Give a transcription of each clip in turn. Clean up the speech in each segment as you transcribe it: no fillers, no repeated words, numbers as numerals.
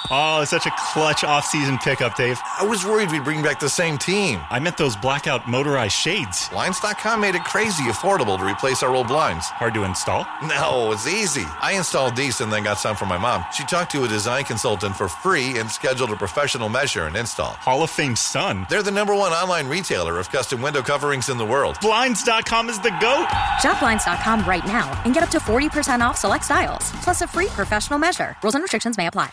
Oh, such a clutch off-season pickup, Dave. I was worried we'd bring back the same team. I meant those blackout motorized shades. Blinds.com made it crazy affordable to replace our old blinds. Hard to install? No, it's easy. I installed these and then got some for my mom. She talked to a design consultant for free and scheduled a professional measure and install. Hall of Fame son. They're the #1 online retailer of custom window coverings in the world. Blinds.com is the GOAT. Shop Blinds.com right now and get up to 40% off select styles, plus a free professional measure. Rules and restrictions may apply.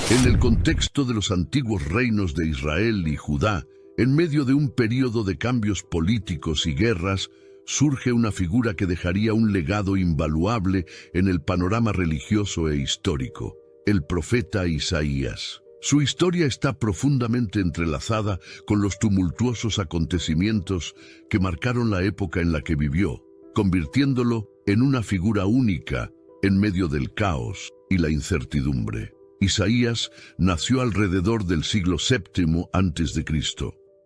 En el contexto de los antiguos reinos de Israel y Judá, en medio de un período de cambios políticos y guerras, surge una figura que dejaría un legado invaluable en el panorama religioso e histórico, el profeta Isaías. Su historia está profundamente entrelazada con los tumultuosos acontecimientos que marcaron la época en la que vivió, convirtiéndolo en una figura única en medio del caos y la incertidumbre. Isaías nació alrededor del siglo VII a.C.,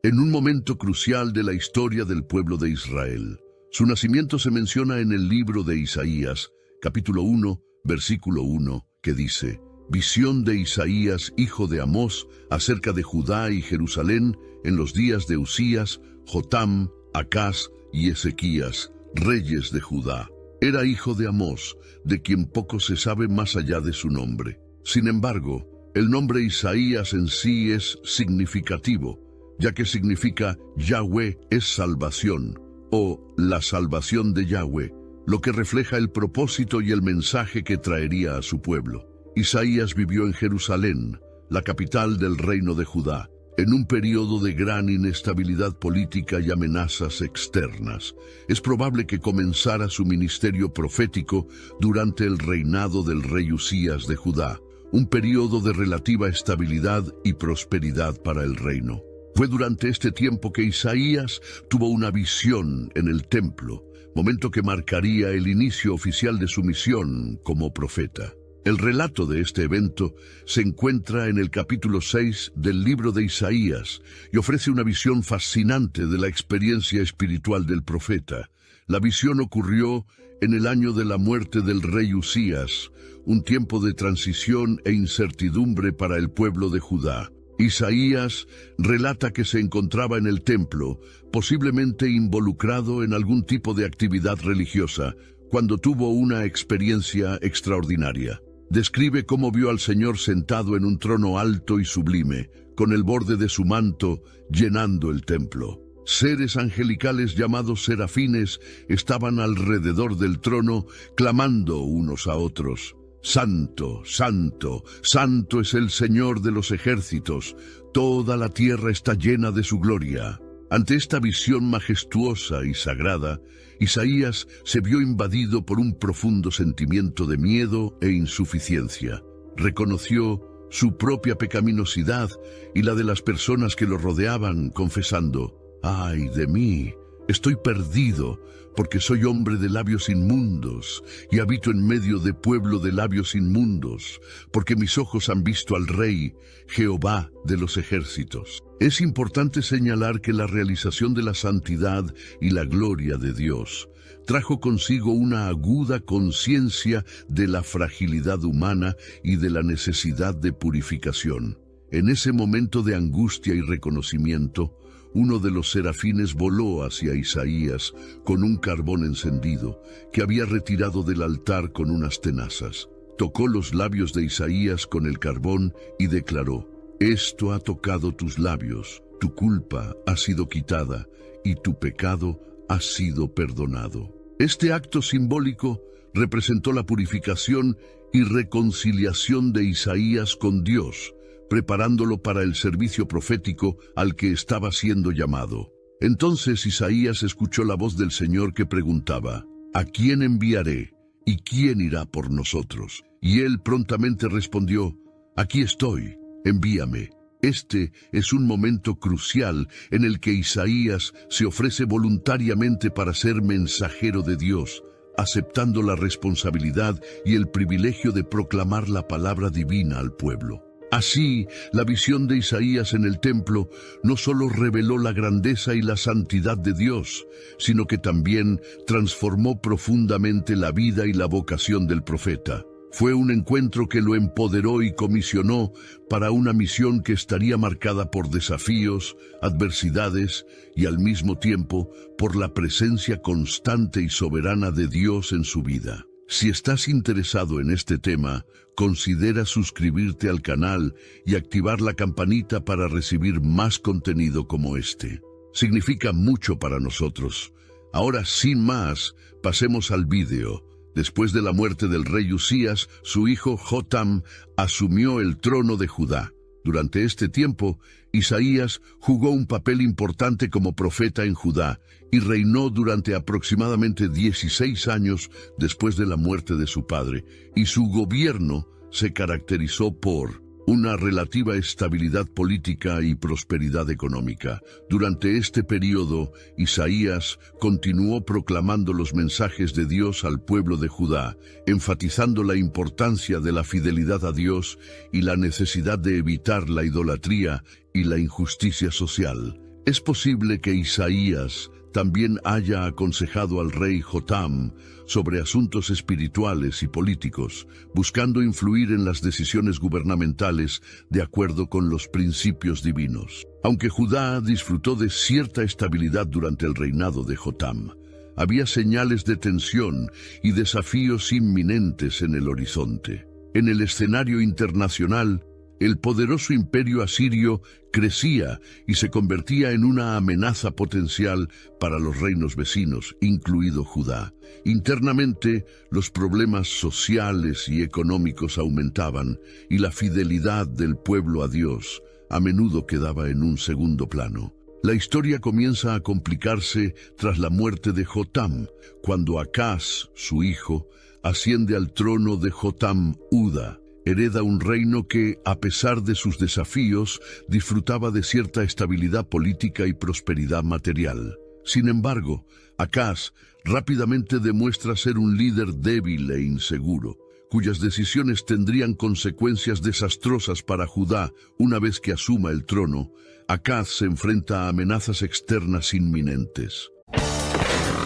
en un momento crucial de la historia del pueblo de Israel. Su nacimiento se menciona en el libro de Isaías, capítulo 1, versículo 1, que dice: Visión de Isaías, hijo de Amós, acerca de Judá y Jerusalén en los días de Usías, Jotam, Acaz y Ezequías, reyes de Judá. Era hijo de Amós, de quien poco se sabe más allá de su nombre. Sin embargo, el nombre Isaías en sí es significativo, ya que significa Yahweh es salvación, o la salvación de Yahweh, lo que refleja el propósito y el mensaje que traería a su pueblo. Isaías vivió en Jerusalén, la capital del reino de Judá, en un periodo de gran inestabilidad política y amenazas externas. Es probable que comenzara su ministerio profético durante el reinado del rey Usías de Judá, un periodo de relativa estabilidad y prosperidad para el reino. Fue durante este tiempo que Isaías tuvo una visión en el templo, momento que marcaría el inicio oficial de su misión como profeta. El relato de este evento se encuentra en el capítulo 6 del libro de Isaías y ofrece una visión fascinante de la experiencia espiritual del profeta. La visión ocurrió en el año de la muerte del rey Usías, un tiempo de transición e incertidumbre para el pueblo de Judá. Isaías relata que se encontraba en el templo, posiblemente involucrado en algún tipo de actividad religiosa, cuando tuvo una experiencia extraordinaria. Describe cómo vio al Señor sentado en un trono alto y sublime, con el borde de su manto llenando el templo. Seres angelicales llamados serafines estaban alrededor del trono, clamando unos a otros: Santo, santo, santo es el Señor de los ejércitos, toda la tierra está llena de su gloria. Ante esta visión majestuosa y sagrada, Isaías se vio invadido por un profundo sentimiento de miedo e insuficiencia. Reconoció su propia pecaminosidad y la de las personas que lo rodeaban, confesando: ¡ay de mí! Estoy perdido, porque soy hombre de labios inmundos, y habito en medio de pueblo de labios inmundos, porque mis ojos han visto al Rey, Jehová de los ejércitos. Es importante señalar que la realización de la santidad y la gloria de Dios trajo consigo una aguda conciencia de la fragilidad humana y de la necesidad de purificación. En ese momento de angustia y reconocimiento, uno de los serafines voló hacia Isaías con un carbón encendido que había retirado del altar con unas tenazas. Tocó los labios de Isaías con el carbón y declaró: Esto ha tocado tus labios, tu culpa ha sido quitada y tu pecado ha sido perdonado. Este acto simbólico representó la purificación y reconciliación de Isaías con Dios, preparándolo para el servicio profético al que estaba siendo llamado. Entonces Isaías escuchó la voz del Señor que preguntaba: ¿A quién enviaré? ¿Y quién irá por nosotros? Y él prontamente respondió: Aquí estoy, envíame. Este es un momento crucial en el que Isaías se ofrece voluntariamente para ser mensajero de Dios, aceptando la responsabilidad y el privilegio de proclamar la palabra divina al pueblo. Así, la visión de Isaías en el templo no solo reveló la grandeza y la santidad de Dios, sino que también transformó profundamente la vida y la vocación del profeta. Fue un encuentro que lo empoderó y comisionó para una misión que estaría marcada por desafíos, adversidades y al mismo tiempo por la presencia constante y soberana de Dios en su vida. Si estás interesado en este tema, considera suscribirte al canal y activar la campanita para recibir más contenido como este. Significa mucho para nosotros. Ahora, sin más, pasemos al vídeo. Después de la muerte del rey Usías, su hijo Jotam asumió el trono de Judá. Durante este tiempo, Isaías jugó un papel importante como profeta en Judá y reinó durante aproximadamente 16 años después de la muerte de su padre, y su gobierno se caracterizó por una relativa estabilidad política y prosperidad económica. Durante este periodo, Isaías continuó proclamando los mensajes de Dios al pueblo de Judá, enfatizando la importancia de la fidelidad a Dios y la necesidad de evitar la idolatría y la injusticia social. Es posible que Isaías también haya aconsejado al rey Jotam sobre asuntos espirituales y políticos, buscando influir en las decisiones gubernamentales de acuerdo con los principios divinos. Aunque Judá disfrutó de cierta estabilidad durante el reinado de Jotam, había señales de tensión y desafíos inminentes en el horizonte. En el escenario internacional, el poderoso imperio asirio crecía y se convertía en una amenaza potencial para los reinos vecinos, incluido Judá. Internamente, los problemas sociales y económicos aumentaban y la fidelidad del pueblo a Dios a menudo quedaba en un segundo plano. La historia comienza a complicarse tras la muerte de Jotam, cuando Acaz, su hijo, asciende al trono de Jotam Uda. Hereda un reino que, a pesar de sus desafíos, disfrutaba de cierta estabilidad política y prosperidad material. Sin embargo, Acaz rápidamente demuestra ser un líder débil e inseguro, cuyas decisiones tendrían consecuencias desastrosas para Judá una vez que asuma el trono. Acaz se enfrenta a amenazas externas inminentes.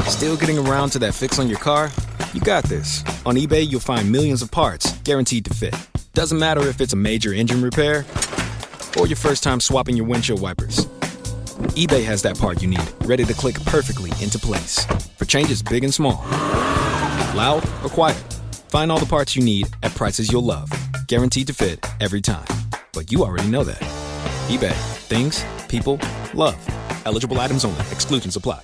Still getting around to that fix on your car? You got this. On eBay, you'll find millions of parts, guaranteed to fit. Doesn't matter if it's a major engine repair or your first time swapping your windshield wipers. eBay has that part you need, ready to click perfectly into place for changes big and small. Loud or quiet, find all the parts you need at prices you'll love, guaranteed to fit every time. But you already know that. eBay, things, people, love. Eligible items only. Exclusions apply.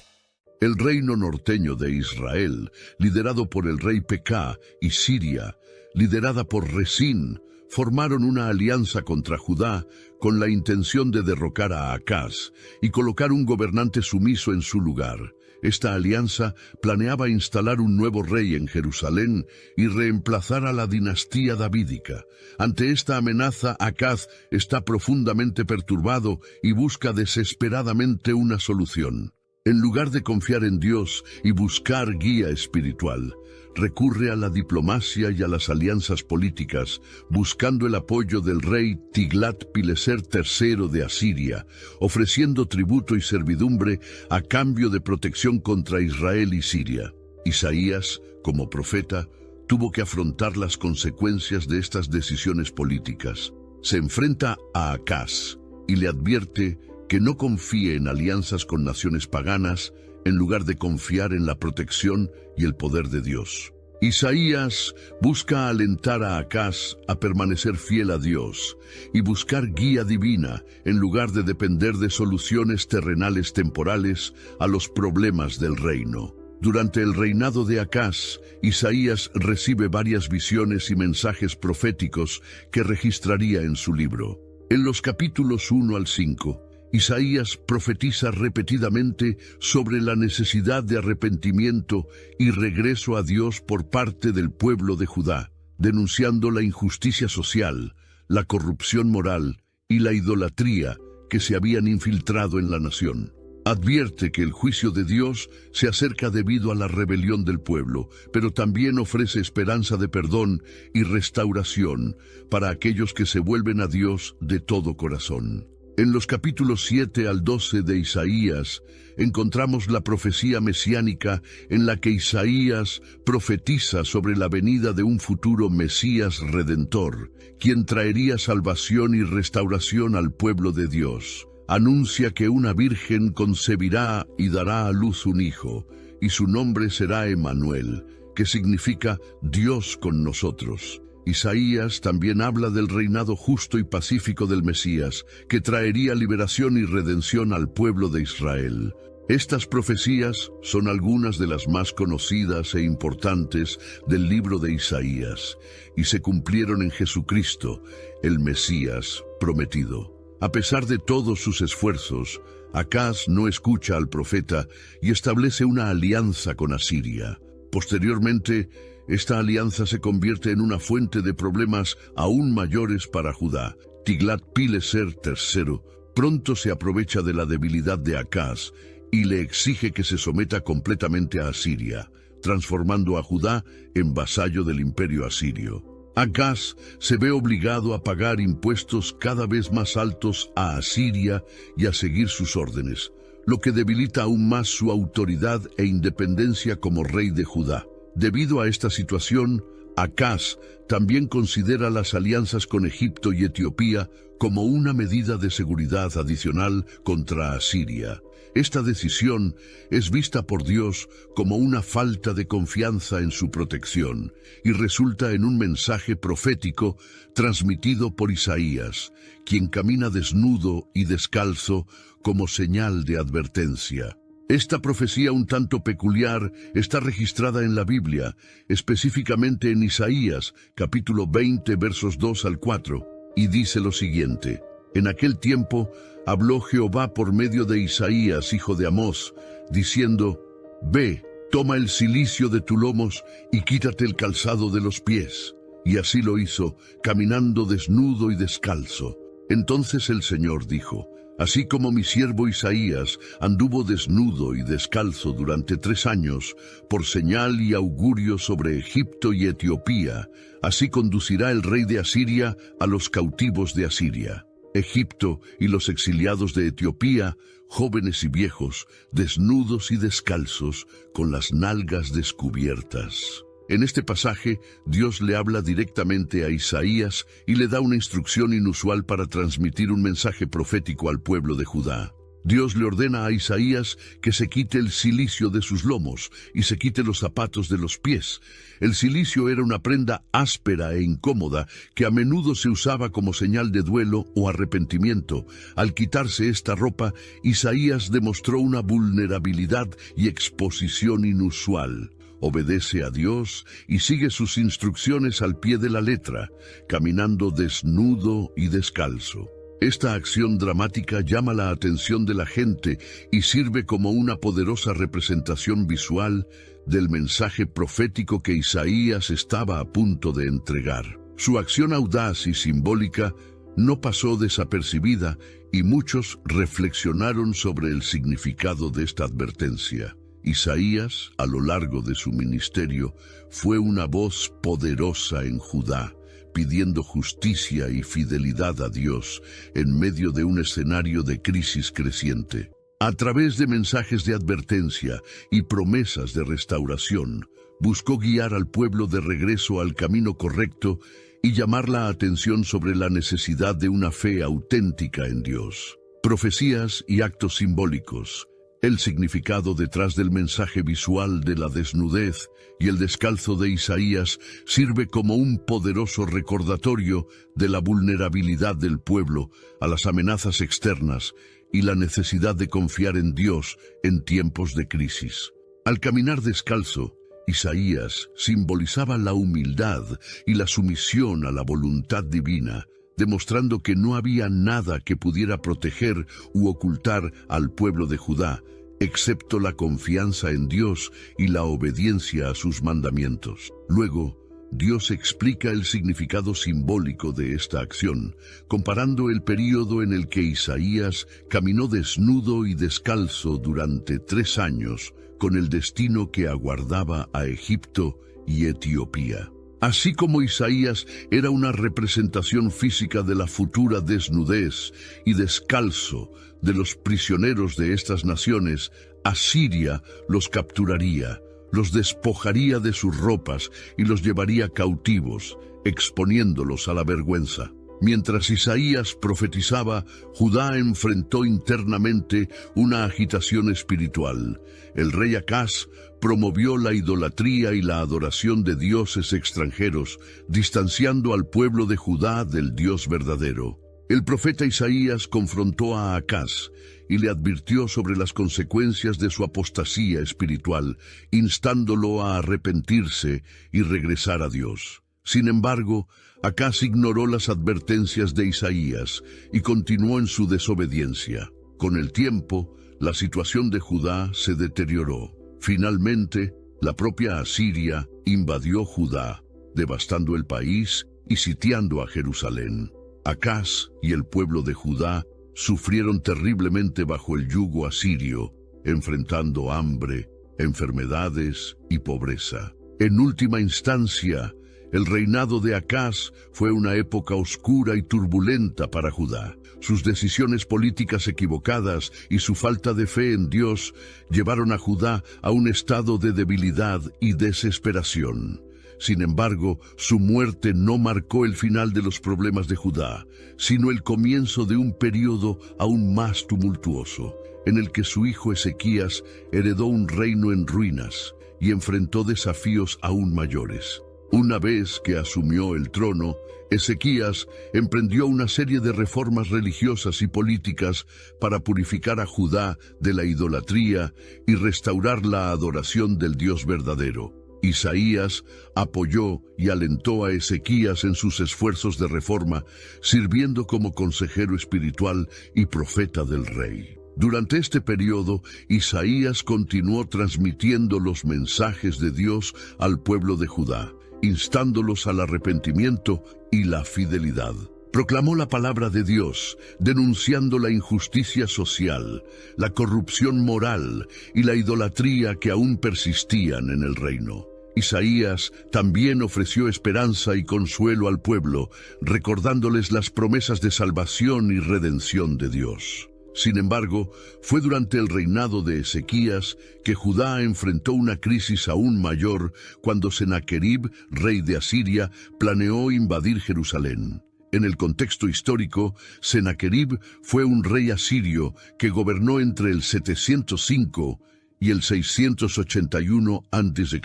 El reino norteño de Israel, liderado por el rey Pekah, y Siria, liderada por Resín, formaron una alianza contra Judá con la intención de derrocar a Acaz y colocar un gobernante sumiso en su lugar. Esta alianza planeaba instalar un nuevo rey en Jerusalén y reemplazar a la dinastía davídica. Ante esta amenaza, Acaz está profundamente perturbado y busca desesperadamente una solución. En lugar de confiar en Dios y buscar guía espiritual, recurre a la diplomacia y a las alianzas políticas, buscando el apoyo del rey Tiglat-Pileser III de Asiria, ofreciendo tributo y servidumbre a cambio de protección contra Israel y Siria. Isaías, como profeta, tuvo que afrontar las consecuencias de estas decisiones políticas. Se enfrenta a Acaz y le advierte que no confíe en alianzas con naciones paganas en lugar de confiar en la protección y el poder de Dios. Isaías busca alentar a Acaz a permanecer fiel a Dios y buscar guía divina en lugar de depender de soluciones terrenales temporales a los problemas del reino. Durante el reinado de Acaz, Isaías recibe varias visiones y mensajes proféticos que registraría en su libro. En los capítulos 1 al 5, Isaías profetiza repetidamente sobre la necesidad de arrepentimiento y regreso a Dios por parte del pueblo de Judá, denunciando la injusticia social, la corrupción moral y la idolatría que se habían infiltrado en la nación. Advierte que el juicio de Dios se acerca debido a la rebelión del pueblo, pero también ofrece esperanza de perdón y restauración para aquellos que se vuelven a Dios de todo corazón. En los capítulos 7 al 12 de Isaías encontramos la profecía mesiánica en la que Isaías profetiza sobre la venida de un futuro Mesías Redentor, quien traería salvación y restauración al pueblo de Dios. Anuncia que una virgen concebirá y dará a luz un hijo, y su nombre será Emmanuel, que significa Dios con nosotros. Isaías también habla del reinado justo y pacífico del Mesías, que traería liberación y redención al pueblo de Israel. Estas profecías son algunas de las más conocidas e importantes del libro de Isaías, y se cumplieron en Jesucristo, el Mesías prometido. A pesar de todos sus esfuerzos, Acaz no escucha al profeta y establece una alianza con Asiria. Posteriormente, esta alianza se convierte en una fuente de problemas aún mayores para Judá. Tiglat-Pileser III pronto se aprovecha de la debilidad de Acaz y le exige que se someta completamente a Asiria, transformando a Judá en vasallo del imperio asirio. Acaz se ve obligado a pagar impuestos cada vez más altos a Asiria y a seguir sus órdenes, lo que debilita aún más su autoridad e independencia como rey de Judá. Debido a esta situación, Acaz también considera las alianzas con Egipto y Etiopía como una medida de seguridad adicional contra Asiria. Esta decisión es vista por Dios como una falta de confianza en su protección y resulta en un mensaje profético transmitido por Isaías, quien camina desnudo y descalzo como señal de advertencia. Esta profecía un tanto peculiar está registrada en la Biblia, específicamente en Isaías, capítulo 20, versos 2 al 4, y dice lo siguiente: En aquel tiempo habló Jehová por medio de Isaías, hijo de Amós, diciendo: Ve, toma el cilicio de tus lomos y quítate el calzado de los pies. Y así lo hizo, caminando desnudo y descalzo. Entonces el Señor dijo: Así como mi siervo Isaías anduvo desnudo y descalzo durante 3 años, por señal y augurio sobre Egipto y Etiopía, así conducirá el rey de Asiria a los cautivos de Asiria. Egipto y los exiliados de Etiopía, jóvenes y viejos, desnudos y descalzos, con las nalgas descubiertas. En este pasaje, Dios le habla directamente a Isaías y le da una instrucción inusual para transmitir un mensaje profético al pueblo de Judá. Dios le ordena a Isaías que se quite el cilicio de sus lomos y se quite los zapatos de los pies. El cilicio era una prenda áspera e incómoda que a menudo se usaba como señal de duelo o arrepentimiento. Al quitarse esta ropa, Isaías demostró una vulnerabilidad y exposición inusual. Obedece a Dios y sigue sus instrucciones al pie de la letra, caminando desnudo y descalzo. Esta acción dramática llama la atención de la gente y sirve como una poderosa representación visual del mensaje profético que Isaías estaba a punto de entregar. Su acción audaz y simbólica no pasó desapercibida y muchos reflexionaron sobre el significado de esta advertencia. Isaías, a lo largo de su ministerio, fue una voz poderosa en Judá, pidiendo justicia y fidelidad a Dios en medio de un escenario de crisis creciente. A través de mensajes de advertencia y promesas de restauración, buscó guiar al pueblo de regreso al camino correcto y llamar la atención sobre la necesidad de una fe auténtica en Dios. Profecías y actos simbólicos. El significado detrás del mensaje visual de la desnudez y el descalzo de Isaías sirve como un poderoso recordatorio de la vulnerabilidad del pueblo a las amenazas externas y la necesidad de confiar en Dios en tiempos de crisis. Al caminar descalzo, Isaías simbolizaba la humildad y la sumisión a la voluntad divina, demostrando que no había nada que pudiera proteger u ocultar al pueblo de Judá, excepto la confianza en Dios y la obediencia a sus mandamientos. Luego, Dios explica el significado simbólico de esta acción, comparando el período en el que Isaías caminó desnudo y descalzo durante 3 años con el destino que aguardaba a Egipto y Etiopía. Así como Isaías era una representación física de la futura desnudez y descalzo de los prisioneros de estas naciones, Asiria los capturaría, los despojaría de sus ropas y los llevaría cautivos, exponiéndolos a la vergüenza. Mientras Isaías profetizaba, Judá enfrentó internamente una agitación espiritual. El rey Acaz promovió la idolatría y la adoración de dioses extranjeros, distanciando al pueblo de Judá del Dios verdadero. El profeta Isaías confrontó a Acaz y le advirtió sobre las consecuencias de su apostasía espiritual, instándolo a arrepentirse y regresar a Dios. Sin embargo, Acaz ignoró las advertencias de Isaías y continuó en su desobediencia. Con el tiempo, la situación de Judá se deterioró. Finalmente, la propia Asiria invadió Judá, devastando el país y sitiando a Jerusalén. Acaz y el pueblo de Judá sufrieron terriblemente bajo el yugo asirio, enfrentando hambre, enfermedades y pobreza. En última instancia, el reinado de Acaz fue una época oscura y turbulenta para Judá. Sus decisiones políticas equivocadas y su falta de fe en Dios llevaron a Judá a un estado de debilidad y desesperación. Sin embargo, su muerte no marcó el final de los problemas de Judá, sino el comienzo de un período aún más tumultuoso, en el que su hijo Ezequías heredó un reino en ruinas y enfrentó desafíos aún mayores. Una vez que asumió el trono, Ezequías emprendió una serie de reformas religiosas y políticas para purificar a Judá de la idolatría y restaurar la adoración del Dios verdadero. Isaías apoyó y alentó a Ezequías en sus esfuerzos de reforma, sirviendo como consejero espiritual y profeta del rey. Durante este periodo, Isaías continuó transmitiendo los mensajes de Dios al pueblo de Judá, instándolos al arrepentimiento y la fidelidad. Proclamó la palabra de Dios, denunciando la injusticia social, la corrupción moral y la idolatría que aún persistían en el reino. Isaías también ofreció esperanza y consuelo al pueblo, recordándoles las promesas de salvación y redención de Dios. Sin embargo, fue durante el reinado de Ezequías que Judá enfrentó una crisis aún mayor cuando Senaquerib, rey de Asiria, planeó invadir Jerusalén. En el contexto histórico, Senaquerib fue un rey asirio que gobernó entre el 705 y el 681 a.C.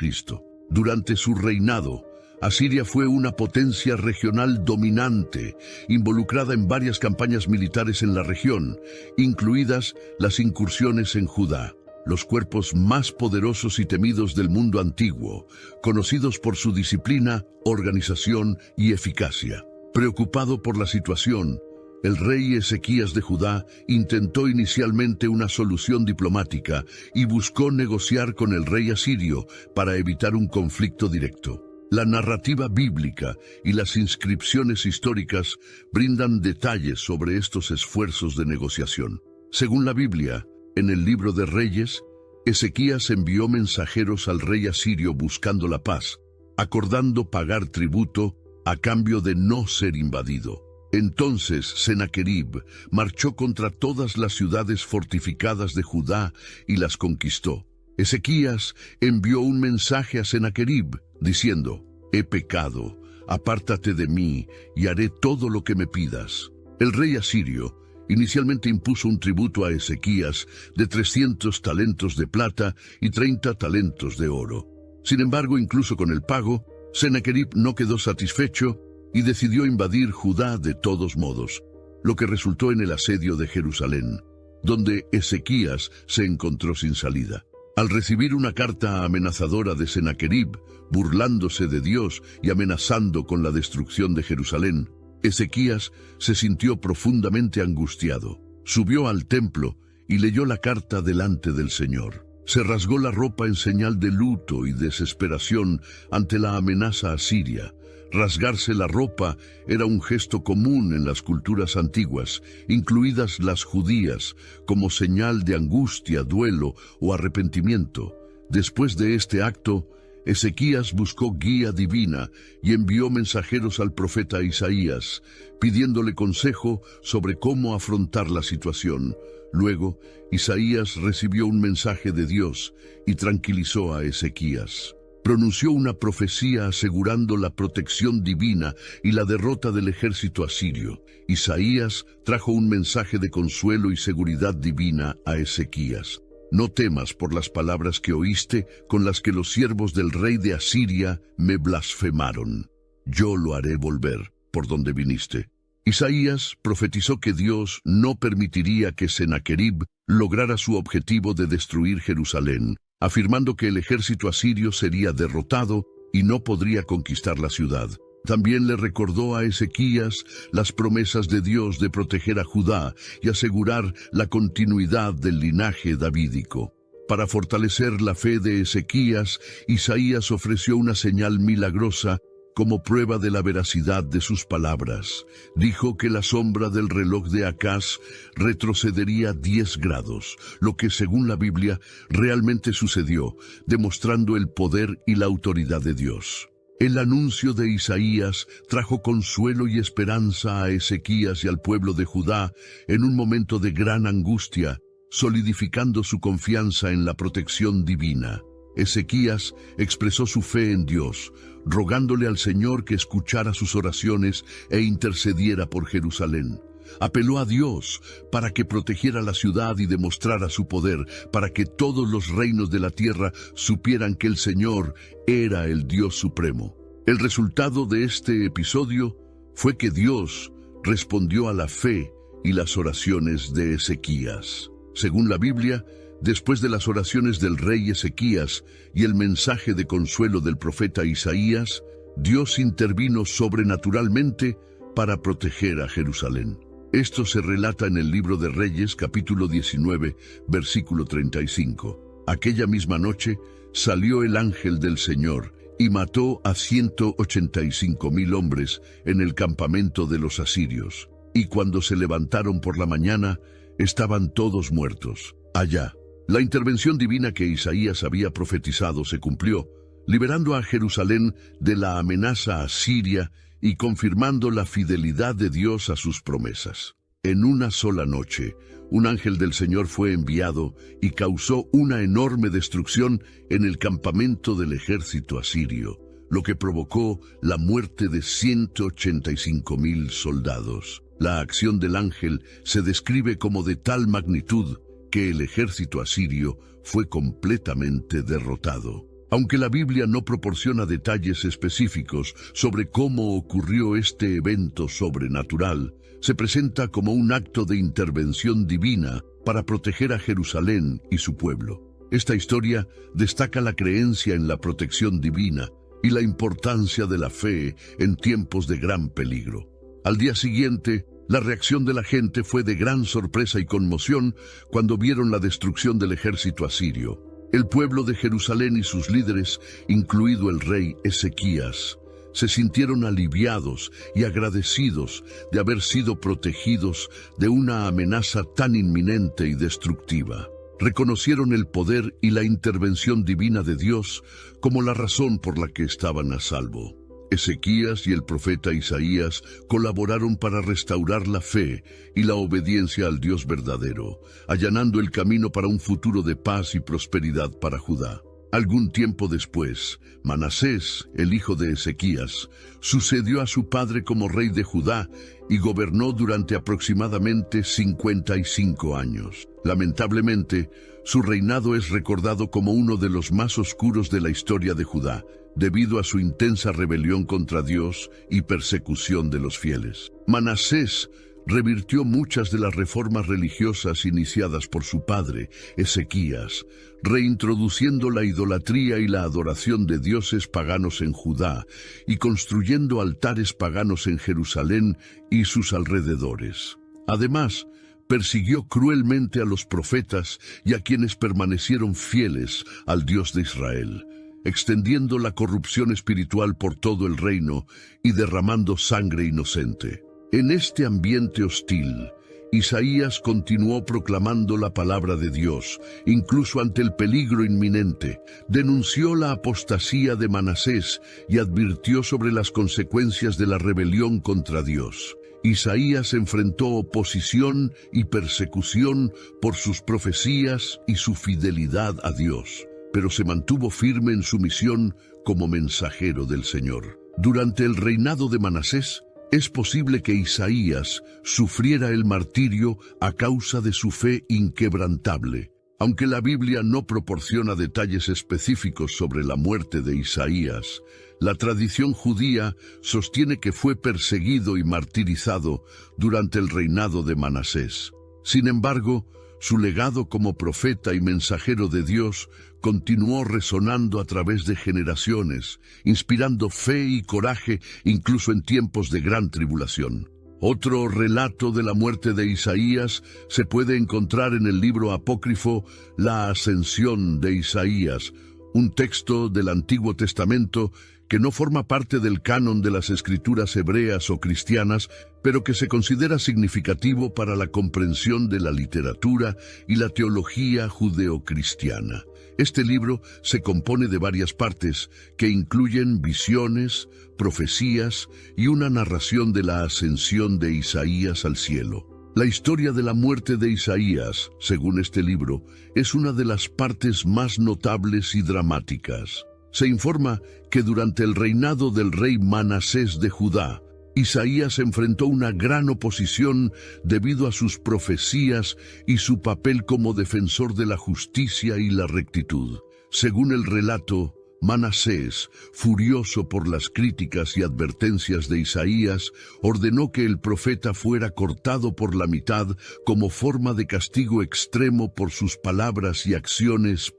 Durante su reinado, Asiria fue una potencia regional dominante, involucrada en varias campañas militares en la región, incluidas las incursiones en Judá, los cuerpos más poderosos y temidos del mundo antiguo, conocidos por su disciplina, organización y eficacia. Preocupado por la situación, el rey Ezequías de Judá intentó inicialmente una solución diplomática y buscó negociar con el rey asirio para evitar un conflicto directo. La narrativa bíblica y las inscripciones históricas brindan detalles sobre estos esfuerzos de negociación. Según la Biblia, en el libro de Reyes, Ezequías envió mensajeros al rey asirio buscando la paz, acordando pagar tributo a cambio de no ser invadido. Entonces Senaquerib marchó contra todas las ciudades fortificadas de Judá y las conquistó. Ezequías envió un mensaje a Senaquerib, diciendo: «He pecado, apártate de mí y haré todo lo que me pidas». El rey asirio inicialmente impuso un tributo a Ezequías de 300 talentos de plata y 30 talentos de oro. Sin embargo, incluso con el pago, Senaquerib no quedó satisfecho y decidió invadir Judá de todos modos, lo que resultó en el asedio de Jerusalén, donde Ezequías se encontró sin salida. Al recibir una carta amenazadora de Senaquerib, burlándose de Dios y amenazando con la destrucción de Jerusalén, Ezequías se sintió profundamente angustiado. Subió al templo y leyó la carta delante del Señor. Se rasgó la ropa en señal de luto y desesperación ante la amenaza asiria. Rasgarse la ropa era un gesto común en las culturas antiguas, incluidas las judías, como señal de angustia, duelo o arrepentimiento. Después de este acto, Ezequías buscó guía divina y envió mensajeros al profeta Isaías, pidiéndole consejo sobre cómo afrontar la situación. Luego, Isaías recibió un mensaje de Dios y tranquilizó a Ezequías. Pronunció una profecía asegurando la protección divina y la derrota del ejército asirio. Isaías trajo un mensaje de consuelo y seguridad divina a Ezequías. No temas por las palabras que oíste, con las que los siervos del rey de Asiria me blasfemaron. Yo lo haré volver por donde viniste. Isaías profetizó que Dios no permitiría que Sennacherib lograra su objetivo de destruir Jerusalén, afirmando que el ejército asirio sería derrotado y no podría conquistar la ciudad. También le recordó a Ezequías las promesas de Dios de proteger a Judá y asegurar la continuidad del linaje davídico. Para fortalecer la fe de Ezequías, Isaías ofreció una señal milagrosa como prueba de la veracidad de sus palabras. Dijo que la sombra del reloj de Acaz retrocedería 10 grados, lo que según la Biblia realmente sucedió, demostrando el poder y la autoridad de Dios. El anuncio de Isaías trajo consuelo y esperanza a Ezequías y al pueblo de Judá en un momento de gran angustia, solidificando su confianza en la protección divina. Ezequías expresó su fe en Dios, rogándole al Señor que escuchara sus oraciones e intercediera por Jerusalén. Apeló a Dios para que protegiera la ciudad y demostrara su poder, para que todos los reinos de la tierra supieran que el Señor era el Dios supremo. El resultado de este episodio fue que Dios respondió a la fe y las oraciones de Ezequías. Según la Biblia, después de las oraciones del rey Ezequías y el mensaje de consuelo del profeta Isaías, Dios intervino sobrenaturalmente para proteger a Jerusalén. Esto se relata en el libro de Reyes, capítulo 19, versículo 35. Aquella misma noche salió el ángel del Señor y mató a 185,000 hombres en el campamento de los asirios. Y cuando se levantaron por la mañana, estaban todos muertos. Allá, la intervención divina que Isaías había profetizado se cumplió, liberando a Jerusalén de la amenaza asiria y confirmando la fidelidad de Dios a sus promesas. En una sola noche, un ángel del Señor fue enviado y causó una enorme destrucción en el campamento del ejército asirio, lo que provocó la muerte de 185,000 soldados. La acción del ángel se describe como de tal magnitud que el ejército asirio fue completamente derrotado. Aunque la Biblia no proporciona detalles específicos sobre cómo ocurrió este evento sobrenatural, se presenta como un acto de intervención divina para proteger a Jerusalén y su pueblo. Esta historia destaca la creencia en la protección divina y la importancia de la fe en tiempos de gran peligro. Al día siguiente, la reacción de la gente fue de gran sorpresa y conmoción cuando vieron la destrucción del ejército asirio. El pueblo de Jerusalén y sus líderes, incluido el rey Ezequías, se sintieron aliviados y agradecidos de haber sido protegidos de una amenaza tan inminente y destructiva. Reconocieron el poder y la intervención divina de Dios como la razón por la que estaban a salvo. Ezequías y el profeta Isaías colaboraron para restaurar la fe y la obediencia al Dios verdadero, allanando el camino para un futuro de paz y prosperidad para Judá. Algún tiempo después, Manasés, el hijo de Ezequías, sucedió a su padre como rey de Judá y gobernó durante aproximadamente 55 años. Lamentablemente, su reinado es recordado como uno de los más oscuros de la historia de Judá, debido a su intensa rebelión contra Dios y persecución de los fieles. Manasés revirtió muchas de las reformas religiosas iniciadas por su padre, Ezequías, reintroduciendo la idolatría y la adoración de dioses paganos en Judá y construyendo altares paganos en Jerusalén y sus alrededores. Además, persiguió cruelmente a los profetas y a quienes permanecieron fieles al Dios de Israel, extendiendo la corrupción espiritual por todo el reino y derramando sangre inocente. En este ambiente hostil, Isaías continuó proclamando la palabra de Dios, incluso ante el peligro inminente. Denunció la apostasía de Manasés y advirtió sobre las consecuencias de la rebelión contra Dios. Isaías enfrentó oposición y persecución por sus profecías y su fidelidad a Dios, pero se mantuvo firme en su misión como mensajero del Señor. Durante el reinado de Manasés, es posible que Isaías sufriera el martirio a causa de su fe inquebrantable. Aunque la Biblia no proporciona detalles específicos sobre la muerte de Isaías, la tradición judía sostiene que fue perseguido y martirizado durante el reinado de Manasés. Sin embargo, su legado como profeta y mensajero de Dios continuó resonando a través de generaciones, inspirando fe y coraje incluso en tiempos de gran tribulación. Otro relato de la muerte de Isaías se puede encontrar en el libro apócrifo La Ascensión de Isaías, un texto del Antiguo Testamento que no forma parte del canon de las escrituras hebreas o cristianas, pero que se considera significativo para la comprensión de la literatura y la teología judeocristiana. Este libro se compone de varias partes que incluyen visiones, profecías y una narración de la ascensión de Isaías al cielo. La historia de la muerte de Isaías, según este libro, es una de las partes más notables y dramáticas. Se informa que durante el reinado del rey Manasés de Judá, Isaías enfrentó una gran oposición debido a sus profecías y su papel como defensor de la justicia y la rectitud. Según el relato, Manasés, furioso por las críticas y advertencias de Isaías, ordenó que el profeta fuera cortado por la mitad como forma de castigo extremo por sus palabras y acciones.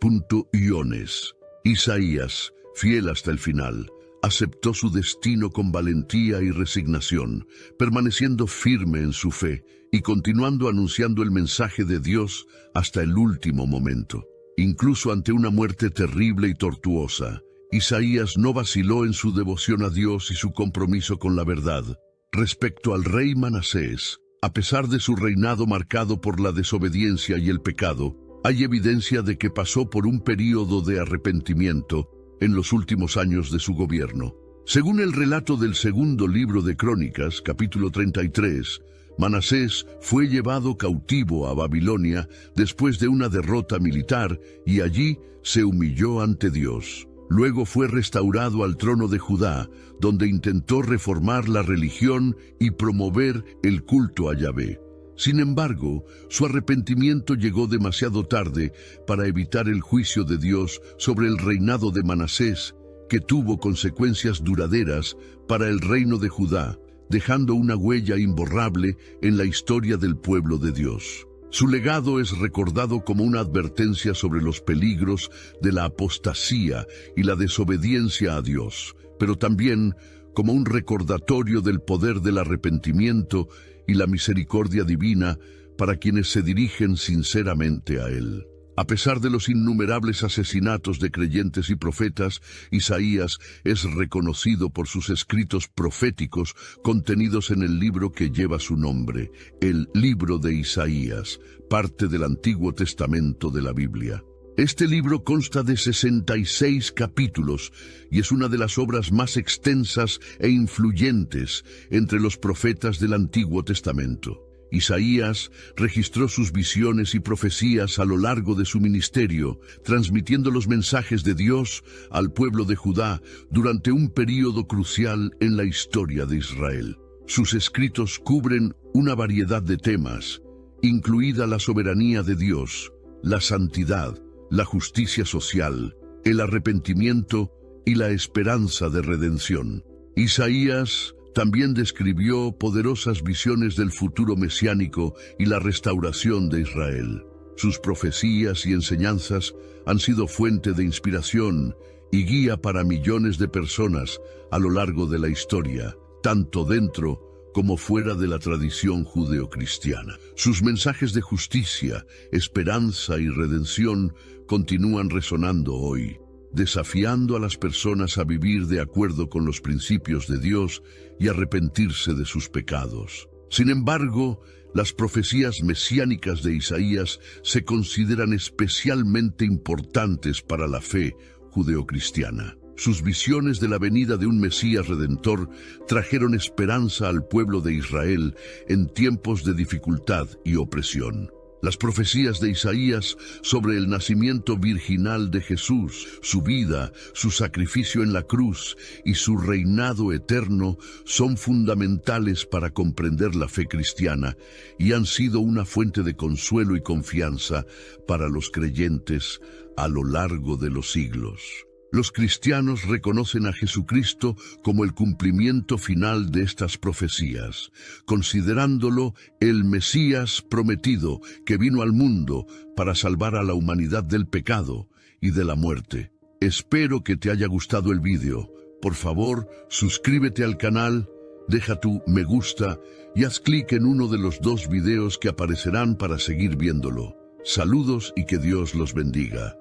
Isaías, fiel hasta el final, aceptó su destino con valentía y resignación, permaneciendo firme en su fe y continuando anunciando el mensaje de Dios hasta el último momento. Incluso ante una muerte terrible y tortuosa, Isaías no vaciló en su devoción a Dios y su compromiso con la verdad. Respecto al rey Manasés, a pesar de su reinado marcado por la desobediencia y el pecado, hay evidencia de que pasó por un período de arrepentimiento en los últimos años de su gobierno. Según el relato del segundo libro de Crónicas, capítulo 33, Manasés fue llevado cautivo a Babilonia después de una derrota militar y allí se humilló ante Dios. Luego fue restaurado al trono de Judá, donde intentó reformar la religión y promover el culto a Yahvé. Sin embargo, su arrepentimiento llegó demasiado tarde para evitar el juicio de Dios sobre el reinado de Manasés, que tuvo consecuencias duraderas para el reino de Judá, dejando una huella imborrable en la historia del pueblo de Dios. Su legado es recordado como una advertencia sobre los peligros de la apostasía y la desobediencia a Dios, pero también como un recordatorio del poder del arrepentimiento y la misericordia divina para quienes se dirigen sinceramente a Él. A pesar de los innumerables asesinatos de creyentes y profetas, Isaías es reconocido por sus escritos proféticos contenidos en el libro que lleva su nombre, el Libro de Isaías, parte del Antiguo Testamento de la Biblia. Este libro consta de 66 capítulos y es una de las obras más extensas e influyentes entre los profetas del Antiguo Testamento. Isaías registró sus visiones y profecías a lo largo de su ministerio, transmitiendo los mensajes de Dios al pueblo de Judá durante un período crucial en la historia de Israel. Sus escritos cubren una variedad de temas, incluida la soberanía de Dios, la santidad, la justicia social, el arrepentimiento y la esperanza de redención. Isaías también describió poderosas visiones del futuro mesiánico y la restauración de Israel. Sus profecías y enseñanzas han sido fuente de inspiración y guía para millones de personas a lo largo de la historia, tanto dentro como fuera de la tradición judeocristiana. Sus mensajes de justicia, esperanza y redención continúan resonando hoy, desafiando a las personas a vivir de acuerdo con los principios de Dios y arrepentirse de sus pecados. Sin embargo, las profecías mesiánicas de Isaías se consideran especialmente importantes para la fe judeocristiana. Sus visiones de la venida de un Mesías Redentor trajeron esperanza al pueblo de Israel en tiempos de dificultad y opresión. Las profecías de Isaías sobre el nacimiento virginal de Jesús, su vida, su sacrificio en la cruz y su reinado eterno son fundamentales para comprender la fe cristiana y han sido una fuente de consuelo y confianza para los creyentes a lo largo de los siglos. Los cristianos reconocen a Jesucristo como el cumplimiento final de estas profecías, considerándolo el Mesías prometido que vino al mundo para salvar a la humanidad del pecado y de la muerte. Espero que te haya gustado el vídeo. Por favor, suscríbete al canal, deja tu me gusta y haz clic en uno de los 2 videos que aparecerán para seguir viéndolo. Saludos y que Dios los bendiga.